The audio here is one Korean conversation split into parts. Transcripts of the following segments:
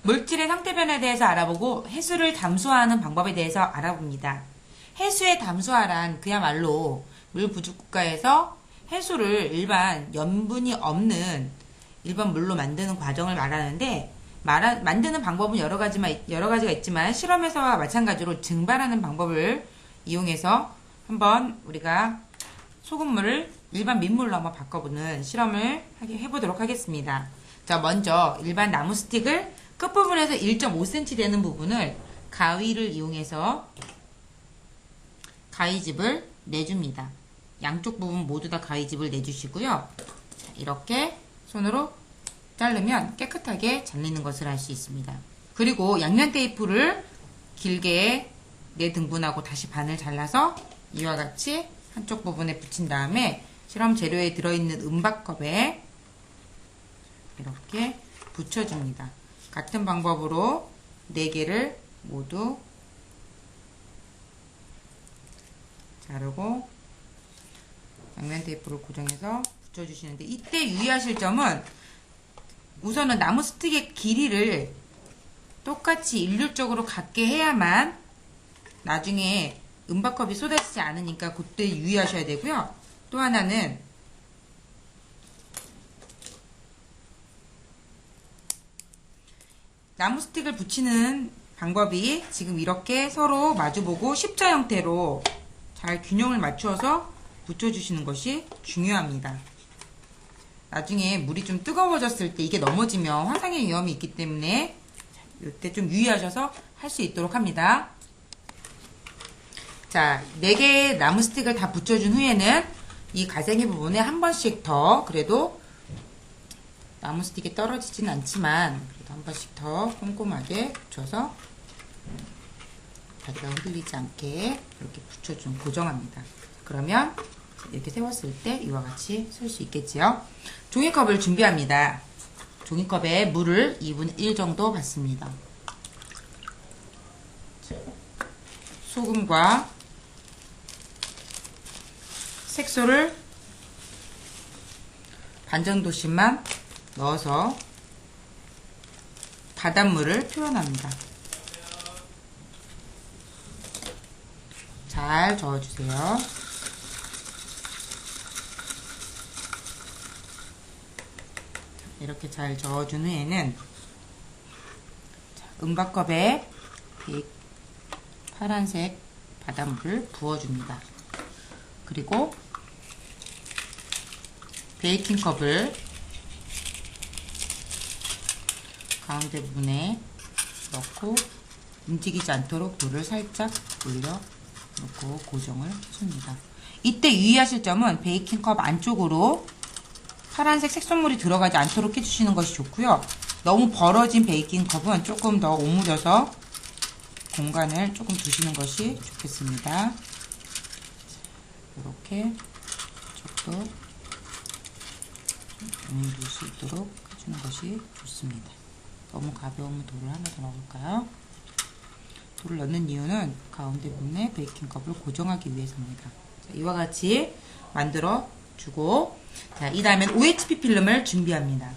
물질의 상태 변화에 대해서 알아보고 해수를 담수화하는 방법에 대해서 알아봅니다. 해수의 담수화란 그야말로 물 부족 국가에서 해수를 일반 염분이 없는 일반 물로 만드는 과정을 말하는데 만드는 방법은 여러 가지가 있지만 실험에서와 마찬가지로 증발하는 방법을 이용해서 한번 우리가 소금물을 일반 민물로 한번 바꿔보는 실험을 해보도록 하겠습니다. 자, 먼저 일반 나무 스틱을 끝부분에서 1.5cm 되는 부분을 가위를 이용해서 가위집을 내줍니다. 양쪽 부분 모두 다 가위집을 내주시고요. 자, 이렇게 손으로 자르면 깨끗하게 잘리는 것을 알 수 있습니다. 그리고 양면 테이프를 길게 4등분하고 다시 반을 잘라서 이와 같이 한쪽 부분에 붙인 다음에 실험 재료에 들어있는 은박컵에 이렇게 붙여줍니다. 같은 방법으로 4개를 모두 자르고 양면 테이프를 고정해서 붙여주시는데, 이때 유의하실 점은 우선은 나무 스틱의 길이를 똑같이 일률적으로 갖게 해야만 나중에 은박컵이 쏟아지지 않으니까 그때 유의하셔야 되고요. 또 하나는 나무 스틱을 붙이는 방법이 지금 이렇게 서로 마주보고 십자 형태로 잘 균형을 맞추어서 붙여주시는 것이 중요합니다. 나중에 물이 좀 뜨거워졌을 때 이게 넘어지면 화상의 위험이 있기 때문에 이때 좀 유의하셔서 할 수 있도록 합니다. 자, 4개의 나무 스틱을 다 붙여준 후에는 이 가생이 부분에 한 번씩 더, 그래도 나무 스틱이 떨어지진 않지만 그래도 한 번씩 더 꼼꼼하게 붙여서 다리가 흔들리지 않게 이렇게 붙여준 고정합니다. 그러면 이렇게 세웠을 때 이와 같이 쓸 수 있겠지요. 종이컵을 준비합니다. 종이컵에 물을 2분의 1 정도 받습니다. 소금과 색소를 반 정도씩만 넣어서 바닷물을 표현합니다. 잘 저어주세요. 이렇게 잘 저어준 후에는 은박컵에 파란색 바닷물을 부어줍니다. 그리고 베이킹컵을 가운데 부분에 넣고 움직이지 않도록 물을 살짝 올려 놓고 고정을 해줍니다. 이때 유의하실 점은 베이킹컵 안쪽으로 파란색 색소물이 들어가지 않도록 해주시는 것이 좋고요. 너무 벌어진 베이킹컵은 조금 더 오므려서 공간을 조금 두시는 것이 좋겠습니다. 이렇게 조금 오므릴 수 있도록 해주는 것이 좋습니다. 너무 가벼우면 돌을 하나 더 넣을까요? 돌을 넣는 이유는 가운데 부분에 베이킹컵을 고정하기 위해서입니다. 자, 이와 같이 만들어 주고, 자, 이 다음엔 OHP 필름을 준비합니다.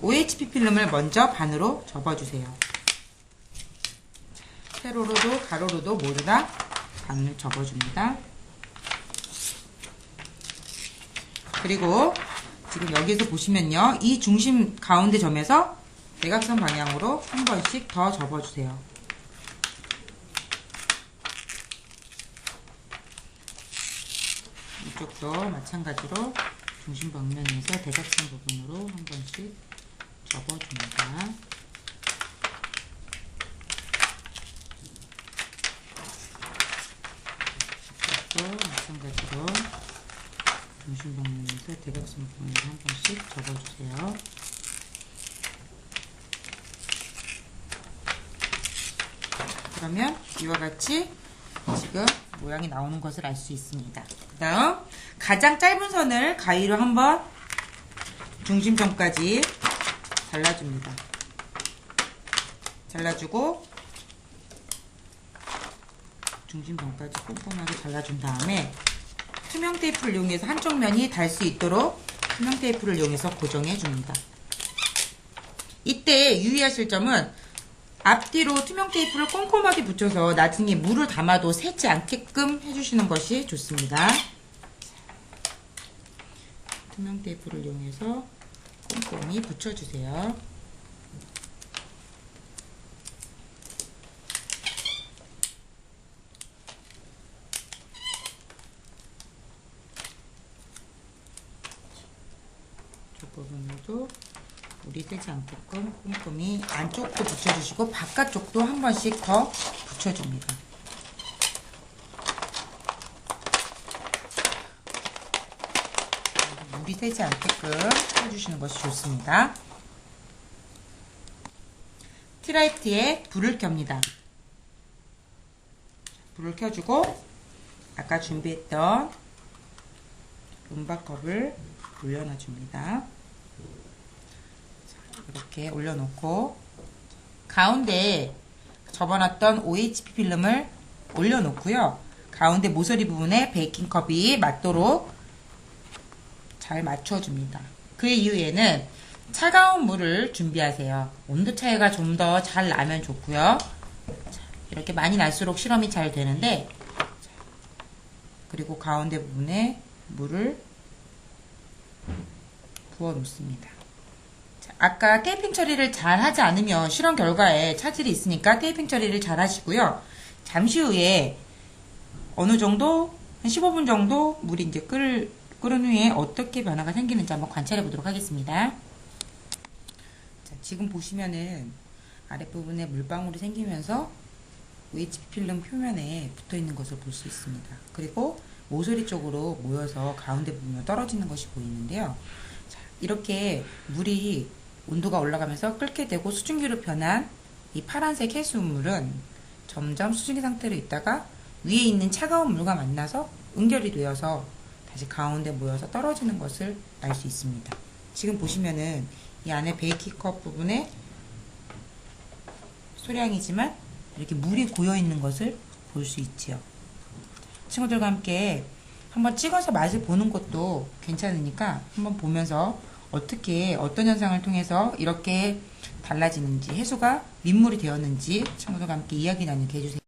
OHP 필름을 먼저 반으로 접어주세요. 세로로도 가로로도 모두 다 반을 접어줍니다. 그리고 지금 여기서 보시면요, 이 중심 가운데 점에서 대각선 방향으로 한 번씩 더 접어주세요. 이쪽도 마찬가지로 중심 방면에서 대각선 부분으로 한 번씩 접어줍니다. 이쪽도 마찬가지로 중심 방면에서 대각선 부분으로 한 번씩 접어주세요. 그러면 이와 같이 지금 모양이 나오는 것을 알 수 있습니다. 그 다음 가장 짧은 선을 가위로 한번 중심점까지 잘라줍니다. 잘라주고 중심점까지 꼼꼼하게 잘라준 다음에 투명 테이프를 이용해서 한쪽 면이 닿을 수 있도록 투명 테이프를 이용해서 고정해 줍니다. 이때 유의하실 점은 앞뒤로 투명 테이프를 꼼꼼하게 붙여서 나중에 물을 담아도 새지 않게끔 해주시는 것이 좋습니다. 투명 테이프를 이용해서 꼼꼼히 붙여주세요. 이 부분도 물이 새지 않게끔 꼼꼼히 안쪽도 붙여주시고 바깥쪽도 한 번씩 더 붙여줍니다. 물이 새지 않게끔 해주시는 것이 좋습니다. 티라이트에 불을 켭니다. 불을 켜주고 아까 준비했던 은박컵을 올려놔 줍니다. 이렇게 올려놓고 가운데 접어놨던 OHP 필름을 올려놓고요. 가운데 모서리 부분에 베이킹컵이 맞도록 잘 맞춰줍니다. 그 이후에는 차가운 물을 준비하세요. 온도 차이가 좀 더 잘 나면 좋고요. 이렇게 많이 날수록 실험이 잘 되는데, 그리고 가운데 부분에 물을 부어 놓습니다. 아까 테이핑 처리를 잘 하지 않으면 실험 결과에 차질이 있으니까 테이핑 처리를 잘 하시고요. 잠시 후에 어느 정도 한 15분 정도 물이 이제 끓은 후에 어떻게 변화가 생기는지 한번 관찰해 보도록 하겠습니다. 자, 지금 보시면은 아랫부분에 물방울이 생기면서 OHP 필름 표면에 붙어 있는 것을 볼 수 있습니다. 그리고 모서리 쪽으로 모여서 가운데 부분으로 떨어지는 것이 보이는데요. 자, 이렇게 물이 온도가 올라가면서 끓게 되고 수증기로 변한 이 파란색 해수물은 점점 수증기 상태로 있다가 위에 있는 차가운 물과 만나서 응결이 되어서 다시 가운데 모여서 떨어지는 것을 알 수 있습니다. 지금 보시면은 이 안에 베이킹컵 부분에 소량이지만 이렇게 물이 고여 있는 것을 볼 수 있지요. 친구들과 함께 한번 찍어서 맛을 보는 것도 괜찮으니까 한번 보면서 어떻게 어떤 현상을 통해서 이렇게 달라지는지 해수가 민물이 되었는지 친구들과 함께 이야기 나누게 해주세요.